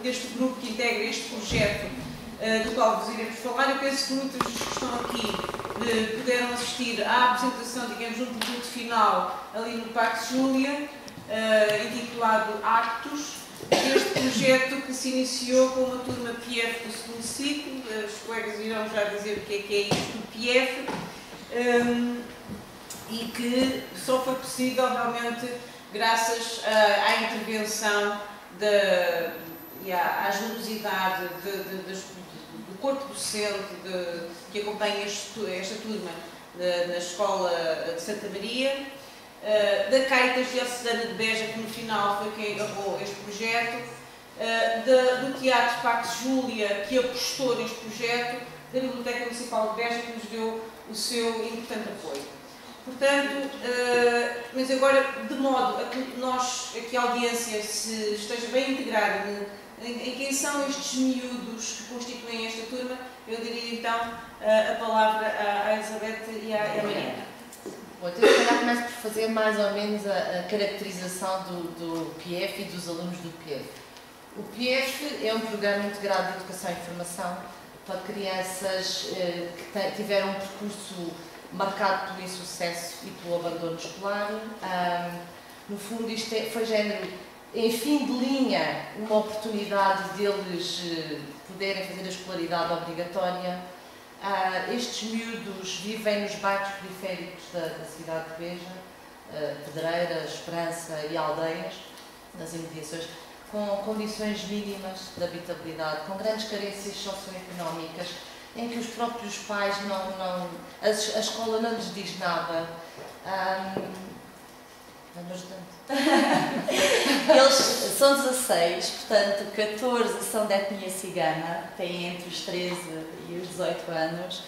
deste grupo que integra este projeto do qual vos iremos falar. Eu penso que muitos dos que estão aqui puderam assistir à apresentação, digamos, de um produto final ali no Pax Júlia, intitulado Actos, este projeto que se iniciou com uma turma PIEF do segundo ciclo. Os colegas irão já dizer o que é isto do PIEF, e que só foi possível realmente graças à intervenção e à generosidade do corpo docente que acompanha esta turma na Escola de Santa Maria, da Caritas Diocesana de Beja, que no final foi quem agarrou este projeto, do Teatro Pax Júlia, que apostou neste projeto, da Biblioteca Municipal de Beja, que nos deu o seu importante apoio. Portanto, mas agora, de modo a que nós, aqui a audiência, se esteja bem integrada em quem são estes miúdos que constituem esta turma, eu diria então a palavra à Elizabeth e à Mariana. Bom, então eu começo por fazer mais ou menos a caracterização do PIEF e dos alunos do PIEF. O PIEF é um programa integrado de educação e formação para crianças que tiveram um percurso marcado pelo insucesso e pelo abandono escolar. No fundo, isto foi género, em fim de linha, uma oportunidade deles poderem fazer a escolaridade obrigatória. Estes miúdos vivem nos bairros periféricos da cidade de Beja, Pedreira, Esperança e Aldeias, nas imediações, com condições mínimas de habitabilidade, com grandes carências socioeconómicas, em que os próprios pais a escola não lhes diz nada. Vamos dando. Eles são 16, portanto 14 são da etnia cigana, têm entre os 13 e os 18 anos,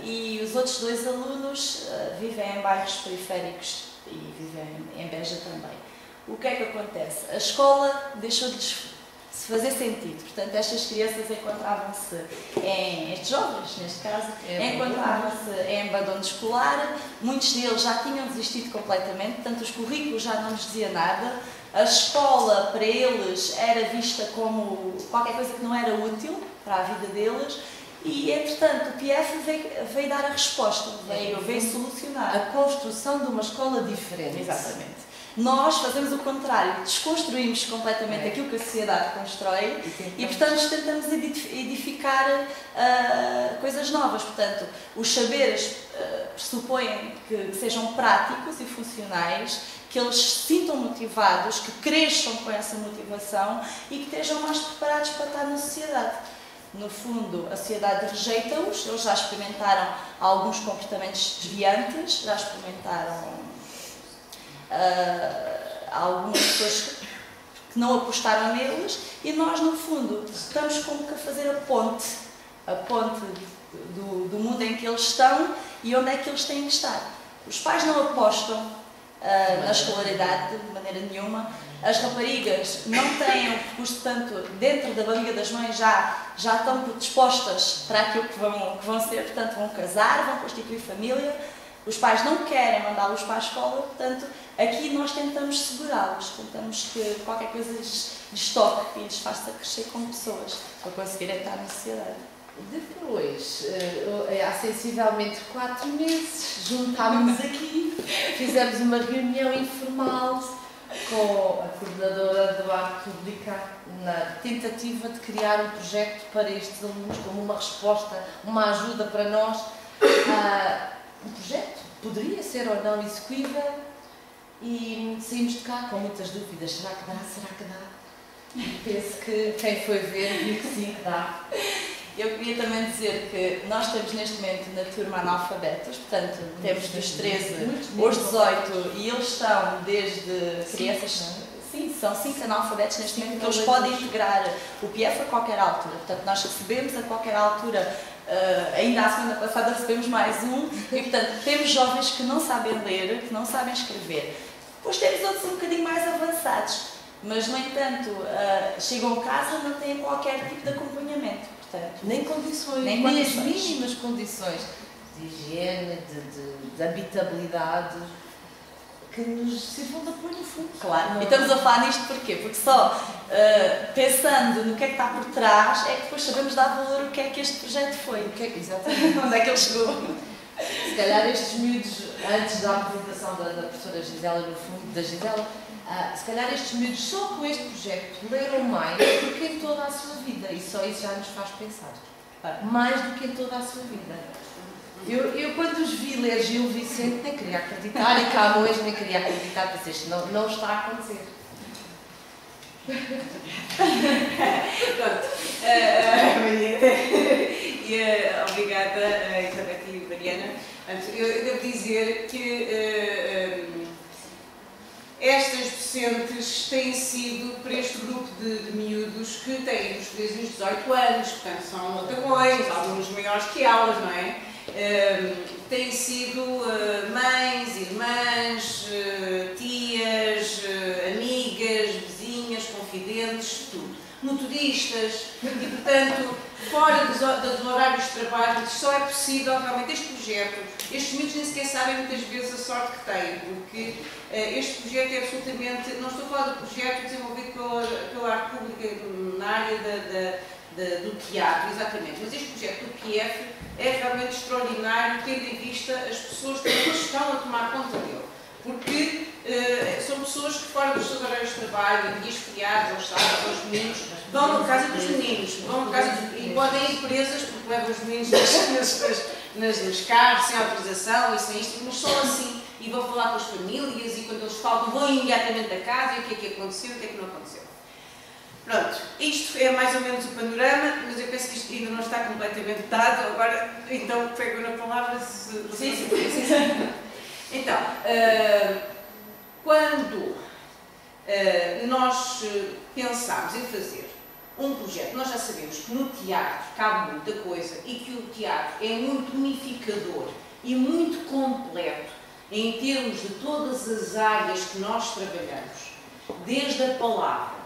e os outros dois alunos vivem em bairros periféricos e vivem em Beja também. O que é que acontece? A escola deixou de se fazer sentido, portanto estas crianças encontravam-se, estes jovens neste caso, encontravam-se em abandono escolar, muitos deles já tinham desistido completamente, portanto os currículos já não lhes dizia nada, a escola para eles era vista como qualquer coisa que não era útil para a vida deles, e entretanto o PIEF veio dar a resposta, veio solucionar. A construção de uma escola diferente. Exatamente. Nós fazemos o contrário, desconstruímos completamente aquilo que a sociedade constrói e portanto, tentamos edificar coisas novas. Portanto, os saberes pressupõem que sejam práticos e funcionais, que eles se sintam motivados, que cresçam com essa motivação e que estejam mais preparados para estar na sociedade. No fundo, a sociedade rejeita-os, eles já experimentaram alguns comportamentos desviantes, já experimentaram algumas pessoas que não apostaram neles, e nós no fundo estamos como que a fazer a ponte do mundo em que eles estão e onde é que eles têm que estar. Os pais não apostam na escolaridade de maneira nenhuma, as raparigas não têm um percurso, tanto dentro da barriga das mães já estão predispostas para aquilo que vão ser, portanto vão casar, vão constituir família. Os pais não querem mandá-los para a escola, portanto, aqui nós tentamos segurá-los, tentamos que qualquer coisa lhes toque e lhes faça crescer como pessoas, para conseguirem estar na sociedade. Depois, há sensivelmente 4 meses, juntámos-nos aqui, fizemos uma reunião informal com a coordenadora do Arte Pública, na tentativa de criar um projeto para estes alunos, como uma resposta, uma ajuda para nós. Um projeto poderia ser ou não execuível, e saímos de cá com muitas dúvidas. Será que dá? Será que dá? E penso que quem foi ver viu que sim, que dá. Eu queria também dizer que nós temos neste momento na turma analfabetos, portanto temos dos 13 aos 18 e eles estão desde crianças. Sim, são 5 analfabetos neste momento que eles podem integrar o PIEF a qualquer altura. Portanto, nós recebemos a qualquer altura. Ainda a semana passada recebemos mais um e, portanto, temos jovens que não sabem ler, que não sabem escrever. Depois temos outros um bocadinho mais avançados, mas, no entanto, chegam a casa e não têm qualquer tipo de acompanhamento. Portanto, nem condições, nem as mínimas condições de higiene, de habitabilidade, que nos sirvam de apoio no fundo. Claro, e estamos a falar nisto porquê? Porque só pensando no que é que está por trás é que depois sabemos dar valor ao que é que este projeto foi. Exatamente. Onde é que ele chegou? Se calhar estes miúdos, antes da apresentação da professora Gisela, no fundo, da Gisela, se calhar estes miúdos só com este projeto leram mais do que em toda a sua vida, e só isso já nos faz pensar. Mais do que em toda a sua vida. Eu quando os vi ler Gil Vicente nem queria acreditar, e Camões nem queria acreditar, pensei, isto não está a acontecer. Pronto. Obrigada, Elizabeth e Mariana. Eu devo dizer que estas docentes têm sido para este grupo de miúdos que têm os 13 e os 18 anos, portanto são matagões, alguns maiores que elas, não é? Têm sido mães, irmãs, tias, amigas, vizinhas, confidentes, tudo. Motoristas, e portanto, fora dos horários de trabalho, só é possível realmente este projeto. Estes miúdos nem sequer sabem muitas vezes a sorte que têm, porque este projeto é absolutamente. Não estou a falar do projeto desenvolvido pela Arte Pública na área do teatro, exatamente, mas este projeto do PIEF é realmente extraordinário, tendo em vista as pessoas que estão a tomar conta dele. Porque são pessoas que, fora dos seus horários de trabalho, em dias feriados, aos sábados, aos domingos, vão na casa dos meninos, e podem ir presas porque levam os meninos nos carros, sem autorização e sem isto, mas só assim, e vão falar com as famílias, e quando eles faltam, vão imediatamente a casa, e o que é que aconteceu, e o que é que não aconteceu. Pronto, isto é mais ou menos o panorama, mas eu penso que isto ainda não está completamente dado, agora, então, pego na palavra, Sim. Então, quando nós pensámos em fazer um projeto, nós já sabemos que no teatro cabe muita coisa e que o teatro é muito unificador e muito completo em termos de todas as áreas que nós trabalhamos, desde a palavra,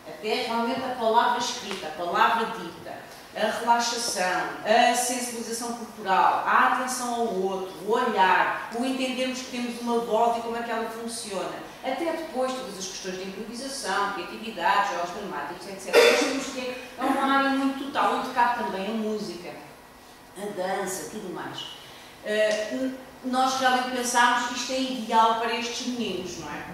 até realmente a palavra escrita, a palavra dita, a relaxação, a sensibilização corporal, a atenção ao outro, o olhar, o entendermos que temos uma voz e como é que ela funciona, até depois todas as questões de improvisação, criatividade, jogos dramáticos, etc. Nós temos que é uma área muito total, onde cabe também a música, a dança, tudo mais. Nós realmente pensámos que isto é ideal para estes meninos, não é?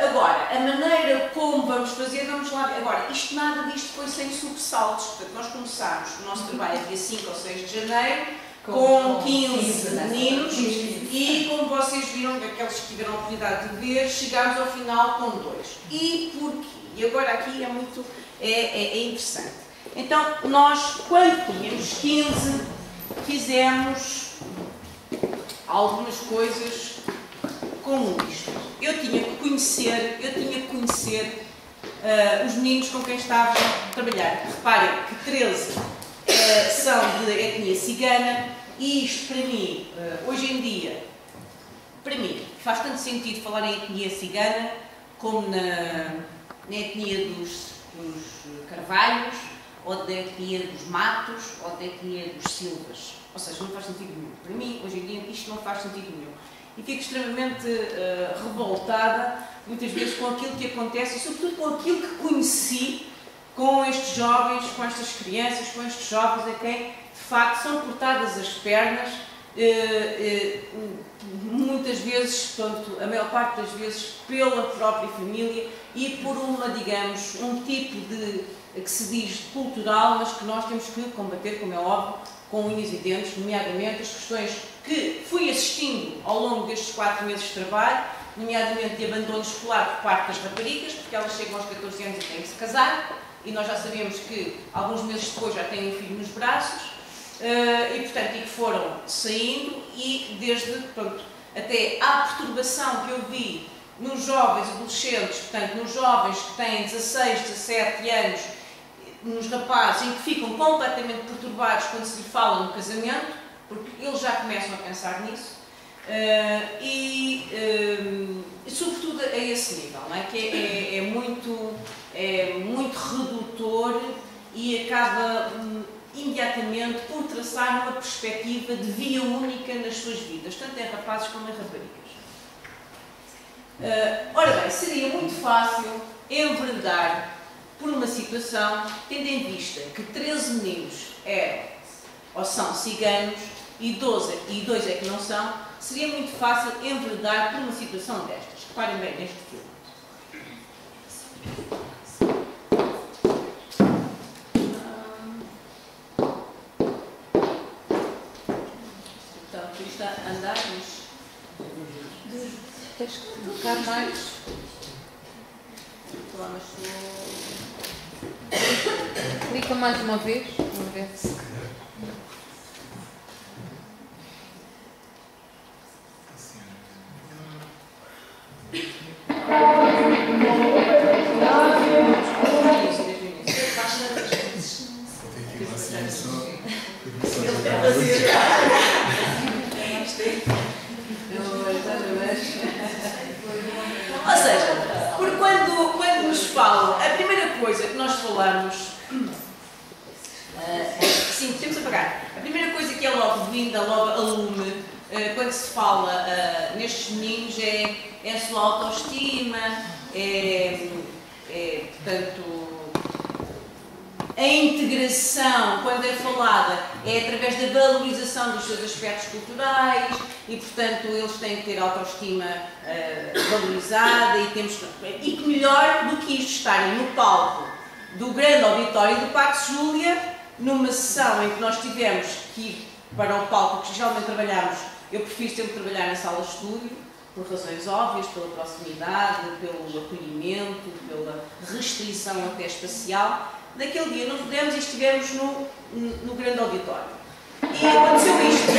Agora, a maneira como vamos fazer, vamos lá. Agora, nada disto foi sem sobressaltos. Portanto, nós começámos o nosso trabalho dia 5 ou 6 de janeiro, com 15 meninos, e como vocês viram, aqueles que tiveram a oportunidade de ver, chegámos ao final com 2. E porquê? E agora aqui é muito interessante. Então, nós, quando tínhamos 15, fizemos algumas coisas como isto. Eu tinha que conhecer os meninos com quem estava a trabalhar. Reparem que 13 são de etnia cigana, e isto para mim, hoje em dia, para mim, faz tanto sentido falar em etnia cigana como na etnia dos Carvalhos, ou da etnia dos Matos, ou da etnia dos Silvas. Ou seja, não faz sentido nenhum. Para mim, hoje em dia, isto não faz sentido nenhum. E fico extremamente revoltada, muitas vezes, com aquilo que acontece, e sobretudo com aquilo que conheci com estes jovens, com estas crianças, com estes jovens a quem, de facto, são cortadas as pernas, muitas vezes, portanto, a maior parte das vezes, pela própria família e por digamos, um tipo que se diz cultural, mas que nós temos que combater, como é óbvio, com unhas e dentes, nomeadamente as questões que fui assistindo ao longo destes 4 meses de trabalho, nomeadamente de abandono escolar por parte das raparigas, porque elas chegam aos 14 anos e têm que se casar, e nós já sabemos que alguns meses depois já têm um filho nos braços, e portanto, que foram saindo, e desde, pronto, até à perturbação que eu vi nos jovens adolescentes, portanto, nos jovens que têm 16, 17 anos, nos rapazes, em que ficam completamente perturbados quando se lhe fala no casamento, porque eles já começam a pensar nisso, e sobretudo a esse nível, não é? Que é muito redutor e acaba imediatamente por traçar uma perspectiva de via única nas suas vidas, tanto em rapazes como em raparigas. Ora bem, seria muito fácil enverdar por uma situação, tendo em vista que 13 meninos eram ou são ciganos e 2 é que não são, seria muito fácil enverdar por uma situação destas. Reparem bem neste filme. Então, aqui está a andar nos... Tens que tocar mais. Clica mais uma vez. Vamos ver se. Ou seja, porque quando nos falam, a primeira coisa que nós falamos, sim, temos a pagar. A primeira coisa que é logo vinda, logo a lume, quando se fala nestes meninos é a sua autoestima, portanto, a integração, quando é falada, é através da valorização dos seus aspectos culturais e, portanto, eles têm que ter autoestima valorizada e que melhor do que isto estarem no palco do grande auditório do Pax Júlia, numa sessão em que nós tivemos que ir para o palco, que geralmente trabalhamos, eu prefiro sempre trabalhar na sala de estúdio, por razões óbvias, pela proximidade, pelo acolhimento, pela restrição até espacial. Naquele dia não pudemos e estivemos no grande auditório. E aconteceu isto.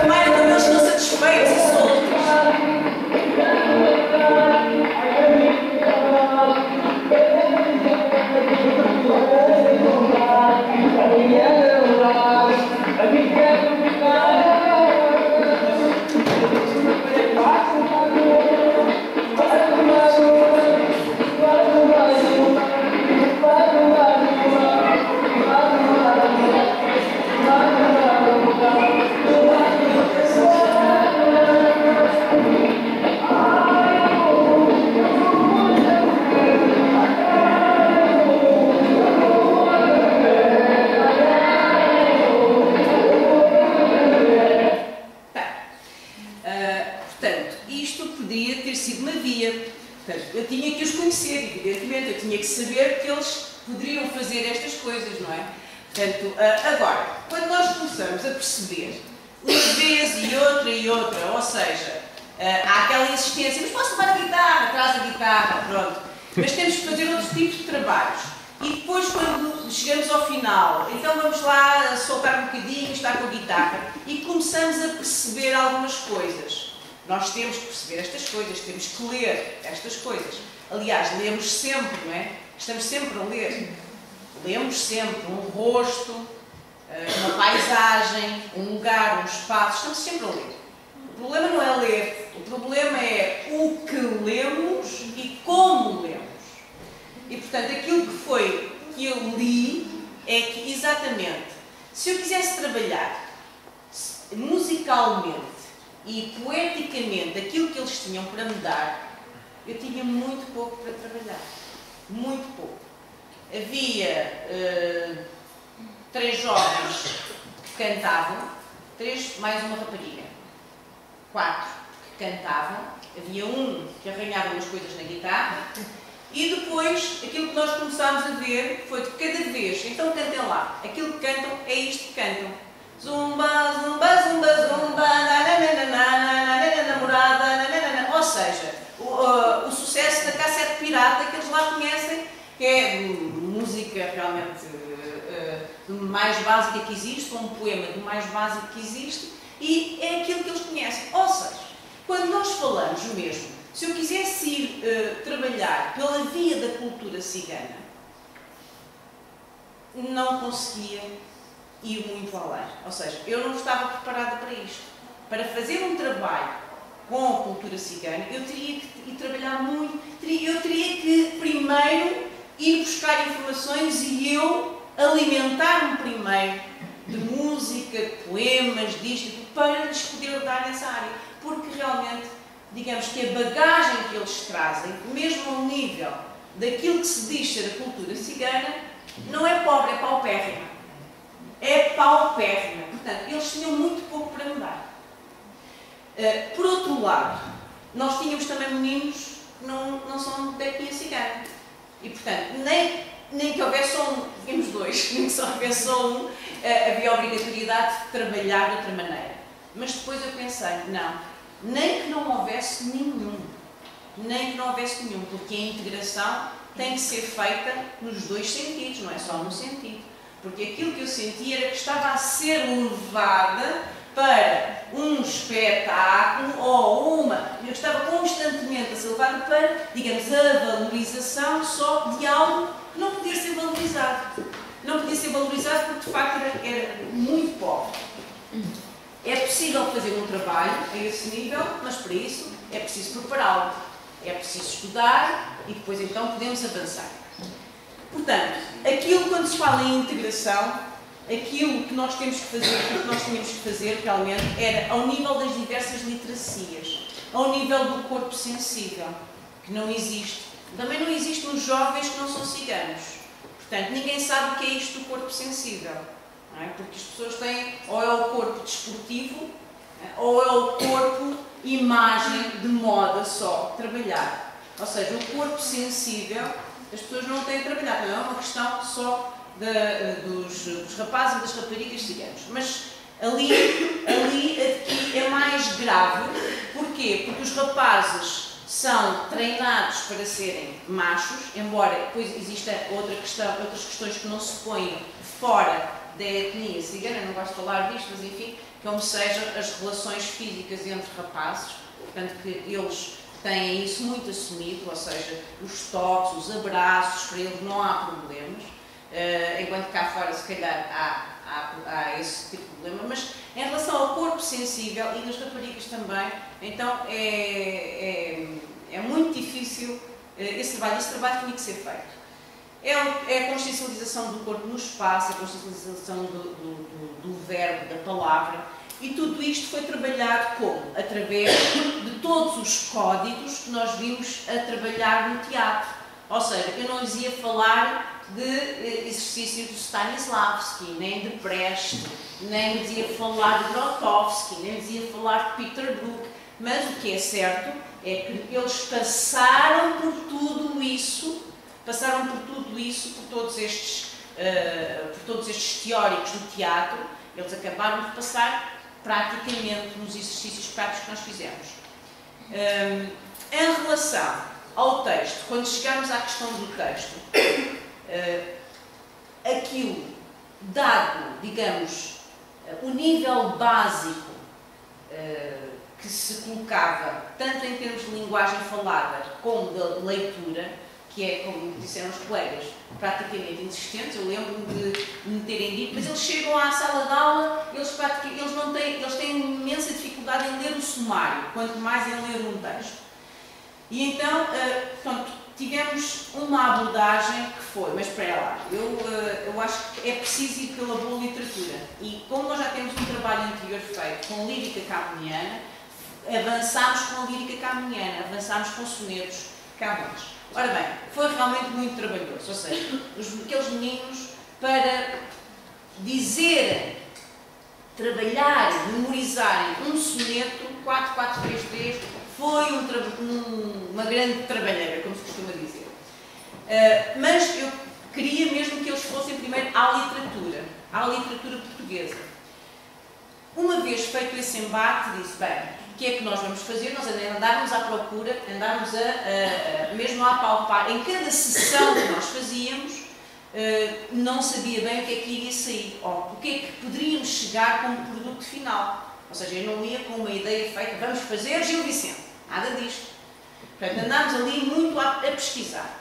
Reparem como eles estão satisfeitos e soltos. Eu tinha que os conhecer, evidentemente, eu tinha que saber que eles poderiam fazer estas coisas, não é? Portanto, agora, quando nós começamos a perceber uma vez e outra, ou seja, há aquela insistência, mas posso levar a guitarra, traz a guitarra, pronto, mas temos que fazer outro tipo de trabalhos. E depois, quando chegamos ao final, então vamos lá soltar um bocadinho, estar com a guitarra, e começamos a perceber algumas coisas. Nós temos que perceber estas coisas, temos que ler estas coisas. Aliás, lemos sempre, não é? Estamos sempre a ler. Lemos sempre um rosto, uma paisagem, um lugar, um espaço, estamos sempre a ler. O problema não é ler, o problema é o que lemos e como lemos. E, portanto, aquilo que eu li é que, exatamente, se eu quisesse trabalhar musicalmente e poeticamente aquilo que eles tinham para me dar, eu tinha muito pouco para trabalhar. Muito pouco. Havia 3 jovens que cantavam, 3 mais uma rapariga. 4 que cantavam, havia um que arranhava umas coisas na guitarra, e depois aquilo que nós começámos a ver foi de cada vez, então cantem lá, aquilo que cantam é isto que cantam. Zumba, zumba, zumba, zumba, namorada, nananana. Ou seja, o sucesso da cassete pirata que eles lá conhecem, que é música realmente mais básica que existe, ou um poema do mais básico que existe, e é aquilo que eles conhecem. Ou seja, quando nós falamos mesmo, se eu quisesse ir trabalhar pela via da cultura cigana, não conseguia ir muito além. Ou seja, eu não estava preparada para isto. Para fazer um trabalho com a cultura cigana, eu teria que ir trabalhar muito, eu teria que primeiro ir buscar informações e eu alimentar-me primeiro de música, de poemas, disto, para lhes poder dar nessa área. Porque realmente, digamos que a bagagem que eles trazem, mesmo ao nível daquilo que se diz ser a cultura cigana, não é pobre, é paupérrima. É paupérrima. Portanto, eles tinham muito pouco para mudar. Por outro lado, nós tínhamos também meninos que não são da etnia cigana. E, portanto, nem que houvesse só um, tínhamos dois, nem que só houvesse só um, havia a obrigatoriedade de trabalhar de outra maneira. Mas depois eu pensei, não, nem que não houvesse nenhum, porque a integração tem que ser feita nos dois sentidos, não é só num sentido. Porque aquilo que eu sentia era que estava a ser levada para um espetáculo ou eu estava constantemente a ser levada para, digamos, a valorização só de algo que não podia ser valorizado. Não podia ser valorizado porque, de facto, era muito pobre. É possível fazer um trabalho a esse nível, mas para isso é preciso prepará-lo. É preciso estudar e depois então podemos avançar. Portanto, aquilo quando se fala em integração, aquilo que nós temos que fazer, o que nós tínhamos que fazer realmente era ao nível das diversas literacias, ao nível do corpo sensível, que não existe. Também não existe nos jovens que não são ciganos. Portanto, ninguém sabe o que é isto do corpo sensível. Não é? Porque as pessoas têm, ou é o corpo desportivo, ou é o corpo imagem de moda só, trabalhar. Ou seja, o corpo sensível, as pessoas não têm trabalhado, não é uma questão só dos rapazes e das raparigas ciganos. Mas ali aqui é mais grave. Porquê? Porque os rapazes são treinados para serem machos, embora depois existam outras questões que não se põem fora da etnia cigana, não gosto de falar disto, mas enfim, como sejam as relações físicas entre rapazes, portanto que eles têm isso muito assumido, ou seja, os toques, os abraços, para eles não há problemas, enquanto cá fora se calhar há esse tipo de problema, mas em relação ao corpo sensível e nas raparigas também, então é muito difícil esse trabalho tinha que ser feito. É a consciencialização do corpo no espaço, a consciencialização do verbo, da palavra, e tudo isto foi trabalhado como? Através de todos os códigos que nós vimos a trabalhar no teatro. Ou seja, eu não lhes ia falar de exercícios de Stanislavski, nem de Brecht, nem lhes ia falar de Grotowski, nem lhes ia falar de Peter Brook, mas o que é certo é que eles passaram por tudo isso, por todos estes teóricos do teatro, eles acabaram de passar praticamente nos exercícios práticos que nós fizemos. Em relação ao texto, quando chegarmos à questão do texto, aquilo dado, digamos, o nível básico que se colocava, tanto em termos de linguagem falada como de leitura, que é, como disseram os colegas, praticamente inexistentes. Eu lembro-me de me terem dito, mas eles chegam à sala de aula, eles têm imensa dificuldade em ler o sumário, quanto mais em ler um texto. E então, portanto, tivemos uma abordagem que foi, mas espera lá, eu acho que é preciso ir pela boa literatura. E como nós já temos um trabalho anterior feito com lírica camoniana, avançámos com a lírica camoniana, avançámos com sonetos camões. Ora bem, foi realmente muito trabalhoso, ou seja, aqueles meninos para dizerem, trabalharem, memorizarem um soneto 4-4-3-3 foi uma grande trabalheira, como se costuma dizer. Mas eu queria mesmo que eles fossem primeiro à literatura portuguesa. Uma vez feito esse embate, disse, bem, o que é que nós vamos fazer? Nós andávamos à procura, andávamos mesmo a apalpar. Em cada sessão que nós fazíamos, não sabia bem o que é que iria sair, ou o que é que poderíamos chegar como produto final. Ou seja, eu não ia com uma ideia feita, vamos fazer Gil Vicente. Nada disto. Portanto, andámos ali muito a pesquisar.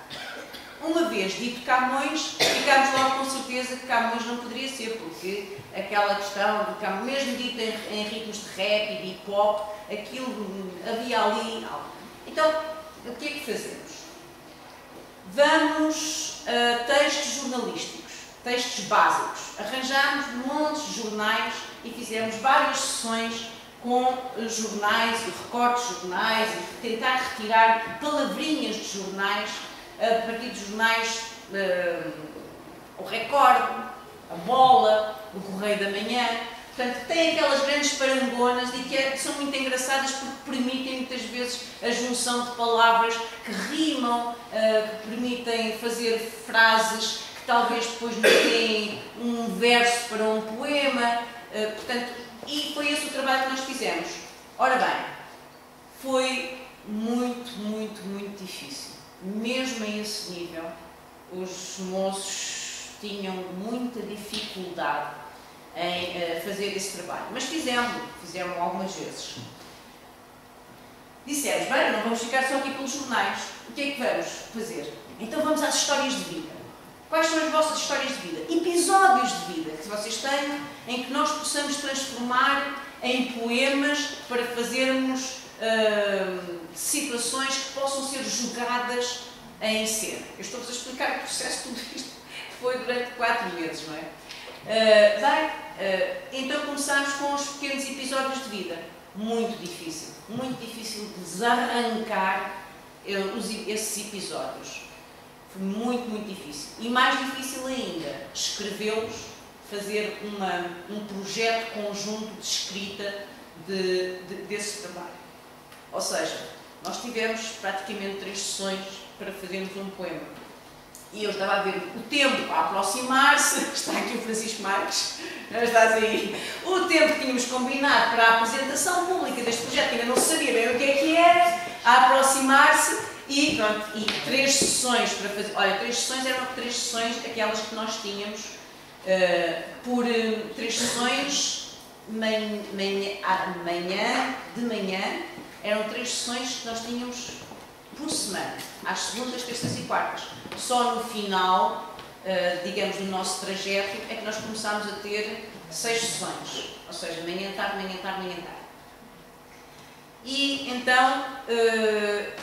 Uma vez dito Camões, ficámos logo com certeza que Camões não poderia ser, porque aquela questão do Camões, mesmo dito em ritmos de rap e de hip-hop, aquilo havia ali algo. Então, o que é que fazemos? Vamos textos jornalísticos, textos básicos. Arranjámos montes de jornais e fizemos várias sessões com jornais e recortes de jornais e tentar retirar palavrinhas de jornais, a partir de jornais, o Record, a Bola, o Correio da Manhã. Portanto, tem aquelas grandes parangonas e que são muito engraçadas porque permitem muitas vezes a junção de palavras que rimam, que permitem fazer frases que talvez depois nos deem um verso para um poema. Portanto, e foi esse o trabalho que nós fizemos. Ora bem, foi muito difícil. Mesmo a esse nível, os moços tinham muita dificuldade em fazer esse trabalho. Mas fizemos algumas vezes. Dissemos, bem, não vamos ficar só aqui pelos jornais. O que é que vamos fazer? Então vamos às histórias de vida. Quais são as vossas histórias de vida? Episódios de vida que vocês tenham em que nós possamos transformar em poemas para fazermos situações que possam ser jogadas em cena. Eu estou-vos a explicar o processo de tudo isto que foi durante 4 meses, não é? Então começámos com os pequenos episódios de vida. Muito difícil desarrancar esses episódios. Foi muito difícil. E mais difícil ainda, escrevê-los, fazer um projeto conjunto de escrita desse trabalho. Ou seja, nós tivemos praticamente 3 sessões para fazermos um poema. E eu estava a ver o tempo a aproximar-se, está aqui o Francisco Marques, estás aí, o tempo que tínhamos combinado para a apresentação pública deste projeto, que ainda não se sabia bem o que era, a aproximar-se. E, pronto, 3 sessões para fazer. Olha, 3 sessões eram 3 sessões aquelas que nós tínhamos por 3 sessões de manhã, eram 3 sessões que nós tínhamos por semana, às segundas, terças e quartas. Só no final, digamos, do nosso trajeto, é que nós começámos a ter 6 sessões, ou seja, manhã, tarde. E então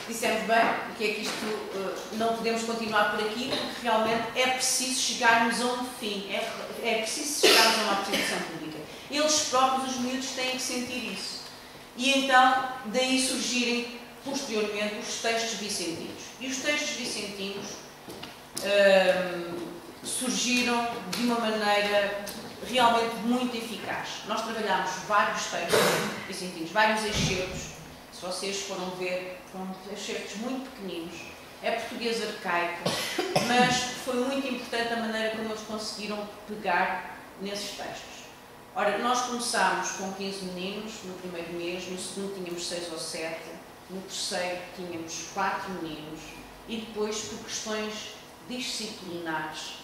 dissemos, bem, que é que isto não podemos continuar por aqui, porque realmente é preciso chegarmos a um fim, é preciso chegarmos a uma apresentação pública. Eles próprios, os miúdos, têm que sentir isso. E então, daí surgirem posteriormente os textos vicentinos. E os textos vicentinos surgiram de uma maneira realmente muito eficaz. Nós trabalhámos vários textos vicentinos, vários excertos. Se vocês foram ver, foram excertos muito pequeninos. É português arcaico, mas foi muito importante a maneira como eles conseguiram pegar nesses textos. Ora, nós começámos com 15 meninos no primeiro mês, no segundo tínhamos 6 ou 7, no terceiro tínhamos 4 meninos e depois, por questões disciplinares,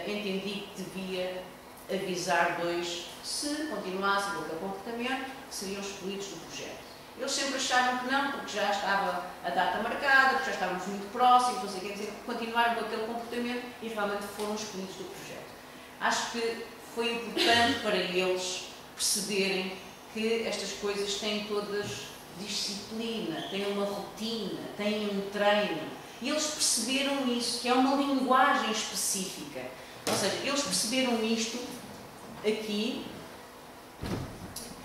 entendi que devia avisar 2, se continuassem com aquele comportamento, que seriam excluídos do projeto. Eles sempre acharam que não, porque já estava a data marcada, porque já estávamos muito próximos, não sei o que, quer dizer, continuaram com aquele comportamento e realmente foram excluídos do projeto. Acho que foi importante para eles perceberem que estas coisas têm todas disciplina, têm uma rotina, têm um treino. E eles perceberam isso, que é uma linguagem específica. Ou seja, eles perceberam isto aqui.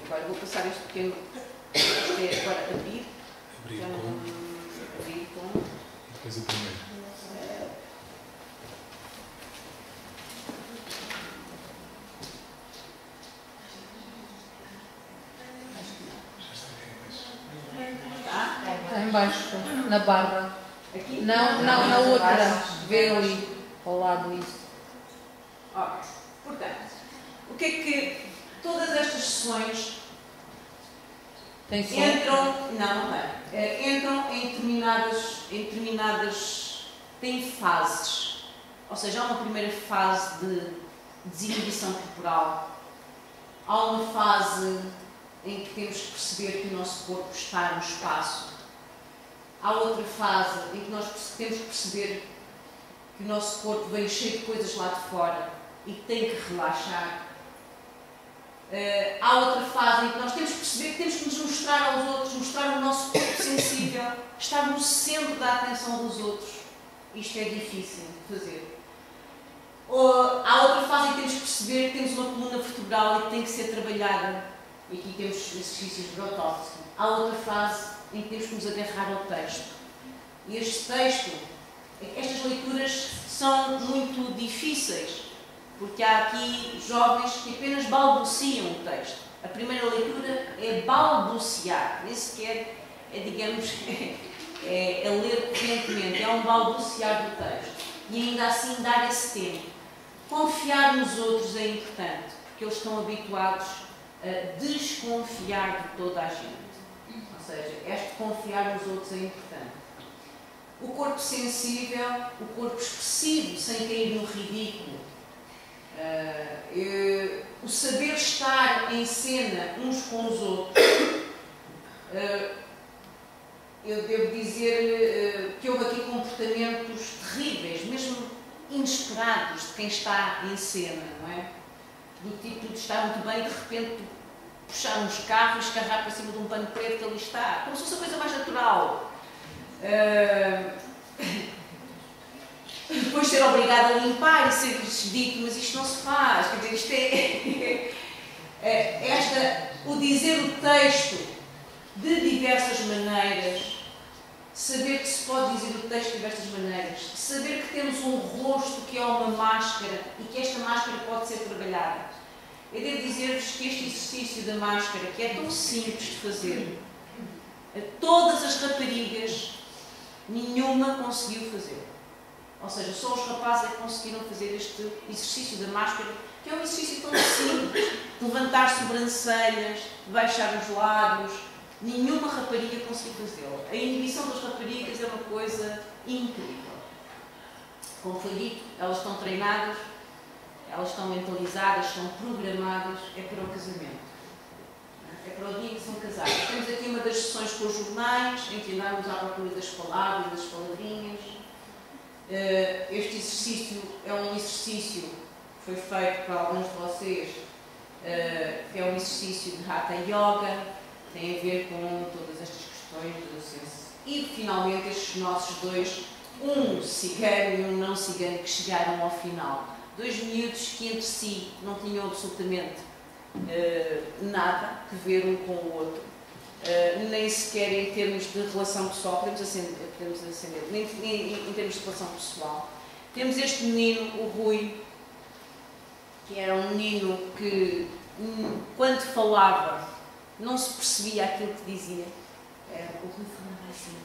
Agora vou passar este pequeno. É agora abrir. Abrir com. Depois o primeiro. Está em baixo, na barra. Aqui? Não, na outra. Vê ali, ao lado isso. Ok. Portanto, o que é que todas estas sessões Tem som? entram em determinadas, têm fases. Ou seja, há uma primeira fase de desinibição corporal, há uma fase em que temos que perceber que o nosso corpo está no espaço, há outra fase em que nós temos que perceber que o nosso corpo vem cheio de coisas lá de fora e que tem que relaxar. Há outra fase em que nós temos que perceber que temos que nos mostrar aos outros, mostrar o nosso corpo sensível, estar no centro da atenção dos outros isto é difícil de fazer. Há outra fase em que temos que perceber que temos uma coluna vertebral e que tem que ser trabalhada. E aqui temos exercícios de Grotowski. Há outra fase em que temos que nos agarrar ao texto. E este texto, estas leituras são muito difíceis, porque há aqui jovens que apenas balbuciam o texto. A primeira leitura é balbuciar, nem sequer é, digamos, é ler correntemente, é um balbuciar do texto. E ainda assim dar esse tempo. Confiar nos outros é importante, porque eles estão habituados a desconfiar de toda a gente. Ou seja, este confiar nos outros é importante. O corpo sensível, o corpo expressivo, sem cair no ridículo. O saber estar em cena uns com os outros. Eu devo dizer que houve aqui comportamentos terríveis, mesmo inesperados, de quem está em cena, não é? Do tipo de estar muito bem e de repente puxar uns carros e escarrar para cima de um pano preto que ali está, como se fosse a coisa mais natural. Depois ser obrigado a limpar e ser dito, mas isto não se faz, quer dizer, isto o dizer o texto de diversas maneiras, saber que se pode dizer o texto de diversas maneiras, saber que temos um rosto que é uma máscara e que esta máscara pode ser trabalhada. Eu devo dizer-vos que este exercício da máscara, que é tão simples de fazer, todas as raparigas, nenhuma conseguiu fazer. Ou seja, só os rapazes é que conseguiram fazer este exercício da máscara, que é um exercício tão simples, de levantar sobrancelhas, de baixar os lábios. Nenhuma rapariga conseguiu fazê-lo. A inibição das raparigas é uma coisa incrível. Como foi dito, elas estão treinadas, elas estão mentalizadas, estão programadas, é para o casamento. É para o dia que são casadas. Temos aqui uma das sessões com os jornais, em que andamos à procura das palavras, das palavrinhas. Este exercício é um exercício que foi feito para alguns de vocês, que é um exercício de Hatha Yoga, tem a ver com todas estas questões do senso. E, finalmente, estes nossos dois, um cigano e um não cigano, que chegaram ao final. Dois miúdos que entre si não tinham absolutamente nada que ver um com o outro, nem sequer em termos de relação pessoal, podemos acender, nem em termos de relação pessoal. Temos este menino, o Rui, que era um menino que, quando falava, não se percebia aquilo que dizia. O Rui falava assim.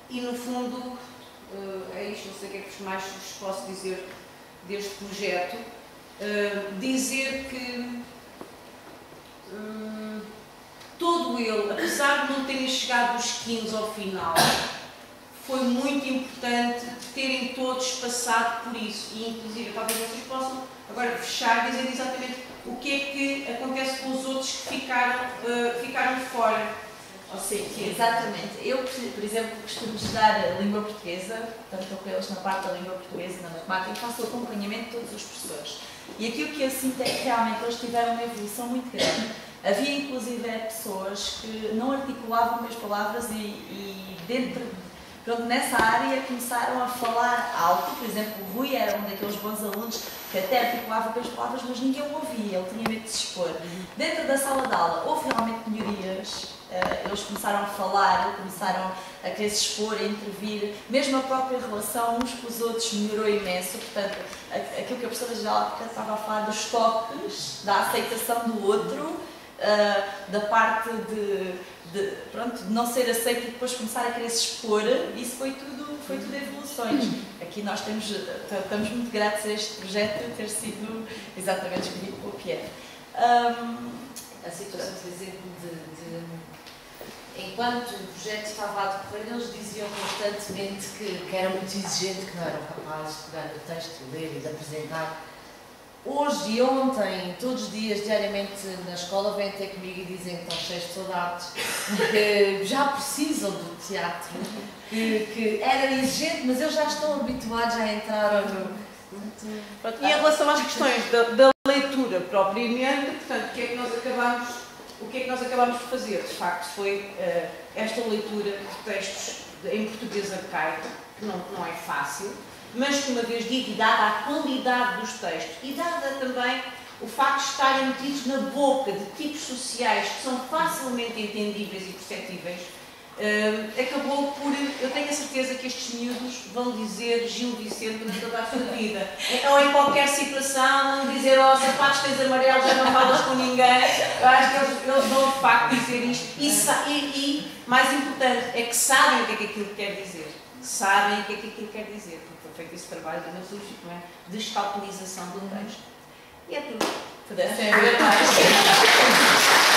E no fundo, é isto, não sei o que é que mais vos posso dizer deste projeto. Dizer que todo ele, apesar de não terem chegado os 15 ao final, foi muito importante terem todos passado por isso. E, inclusive, talvez vocês possam agora fechar dizendo exatamente o que é que acontece com os outros que ficaram fora. Sim, exatamente. Eu, por exemplo, costumo estudar a língua portuguesa, portanto estou com eles na parte da língua portuguesa, na matemática, e faço o acompanhamento de todos os professores. E aquilo que eu sinto é que realmente eles tiveram uma evolução muito grande. Havia inclusive pessoas que não articulavam as palavras e pronto, nessa área começaram a falar alto. Por exemplo, o Rui era um daqueles bons alunos que até articulava com as palavras, mas ninguém o ouvia, ele tinha medo de se expor. Dentro da sala de aula houve realmente melhorias, eles começaram a falar, começaram a querer se expor, a intervir, mesmo a própria relação uns com os outros melhorou imenso. Portanto, aquilo que a professora geral estava a falar dos toques, da aceitação do outro, da parte de não ser aceito e depois começar a querer se expor, isso foi tudo evoluções. Aqui nós estamos muito gratos a este projeto ter sido exatamente escolhido pelo que é. A situação, por exemplo, enquanto o projeto estava a decorrer, eles diziam constantemente que era muito exigente, que não eram capazes de pegar no texto, de ler e de apresentar. Hoje e ontem, todos os dias, diariamente na escola, vêm ter comigo e dizem que estão cheios de saudades, que já precisam do teatro, que era exigente, mas eles já estão habituados a entrar no... E em relação às questões da leitura propriamente, portanto, o que é que nós acabamos o que é que nós acabámos por fazer? De facto, foi esta leitura de textos em português arcaico, que não é fácil, mas que, uma vez dito, e dada a qualidade dos textos, e dada também o facto de estarem metidos na boca de tipos sociais que são facilmente entendíveis e perceptíveis, acabou por, eu tenho a certeza que estes miúdos vão dizer Gil Vicente durante toda a sua vida. Ou em qualquer situação, vão dizer, oh, sapatos tens amarelos, já não falas com ninguém. Eu acho que eles vão de facto dizer isto. E, mais importante, é que sabem o que é que aquilo quer dizer. Sabem o que é que aquilo quer dizer. Porque foi feito esse trabalho de analítica, não é? De escalpelização do texto. E é tudo. Pudessem ver mais.